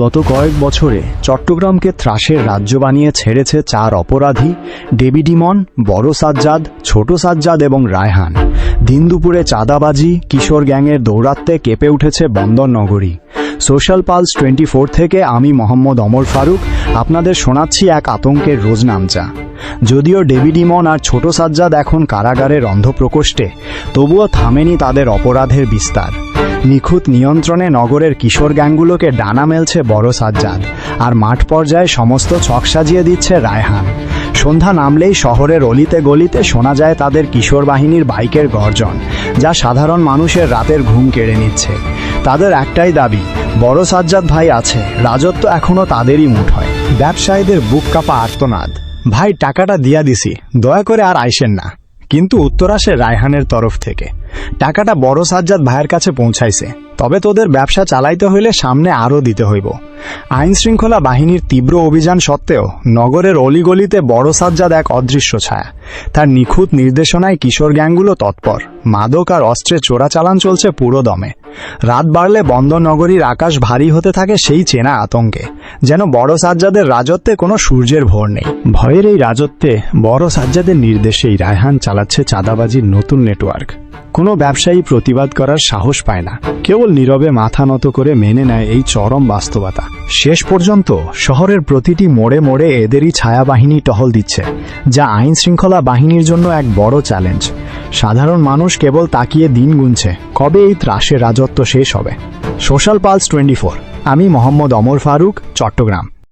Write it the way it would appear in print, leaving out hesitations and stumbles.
গত কয়েক বছরে চট্টগ্রামকে ত্রাসের রাজ্য বানিয়ে ছেড়েছে চার অপরাধী: ডেভিড ইমন, বড় সাজ্জাদ, ছোট সাজ্জাদ এবং রায়হান। দিন দুপুরে চাঁদাবাজি, কিশোর গ্যাংয়ের দৌরাত্ম্যে কেঁপে উঠেছে বন্দরনগরী। সোশ্যাল পালস 24 থেকে আমি মোহাম্মদ ওমর ফারুক আপনাদের শোনাচ্ছি এক আতঙ্কের রোজনামচা। যদিও ডেভিড ইমন আর ছোট সাজ্জাদ এখন কারাগারের অন্ধপ্রকোষ্ঠে, তবুও থামেনি তাদের অপরাধের বিস্তার। নিখুঁত নিয়ন্ত্রণে নগরের কিশোর গ্যাংগুলোকে ডানা মেলছে বড় সাজ্জাদ, আর মাঠ পর্যায়ে সমস্ত ছক সাজিয়ে দিচ্ছে রায়হান। সন্ধ্যা নামলেই শহরের অলিতে গলিতে শোনা যায় তাদের কিশোর বাহিনীর বাইকের গর্জন, যা সাধারণ মানুষের রাতের ঘুম কেড়ে নিচ্ছে। তাদের একটাই দাবি, বড় সাজ্জাদ ভাই আছে, রাজত্ব এখনও তাদেরই মুঠোয়। ব্যবসায়ীদের বুক কাঁপা আর্তনাদ, ভাই টাকাটা দিয়া দিছি, দয়া করে আর আইসেন না। কিন্তু উত্তর আসে রায়হানের তরফ থেকে, টাকাটা বড় সাজ্জাদ ভাইয়ের কাছে পৌঁছাইছে, তবে তোদের ব্যবসা চালাইতে হইলে সামনে আরও দিতে হইব। আইন শৃঙ্খলা বাহিনীর তীব্র অভিযান সত্ত্বেও নগরের অলিগলিতে বড় সাজ্জাদ এক অদৃশ্য ছায়া। তার নিখুঁত নির্দেশনায় কিশোর গ্যাংগুলো তৎপর। মাদক আর অস্ত্রে চোরাচালান চলছে পুরো দমে। রাত বাড়লে বন্দরনগরীর আকাশ ভারী হতে থাকে সেই চেনা আতঙ্কে, যেন বড় সাজ্জাদের রাজত্বে কোনো সূর্যের ভোর নেই। ভয়ের এই রাজত্বে বড় সাজ্জাদের নির্দেশেই রায়হান চালাচ্ছে চাঁদাবাজির নতুন নেটওয়ার্ক। কোনো ব্যবসায়ী প্রতিবাদ করার সাহস পায় না, কেবল নীরবে মাথা নত করে মেনে নেয় এই চরম বাস্তবতা। শেষ পর্যন্ত শহরের প্রতিটি মোড়ে মোড়ে এদেরই ছায়াবাহিনী টহল দিচ্ছে, যা আইন শৃঙ্খলা বাহিনীর জন্য এক বড় চ্যালেঞ্জ। সাধারণ মানুষ কেবল তাকিয়ে দিন গুনছে, কবে এই ত্রাসের রাজত্ব শেষ হবে। সোশ্যাল পালস 24, আমি মোহাম্মদ ওমর ফারুক, চট্টগ্রাম।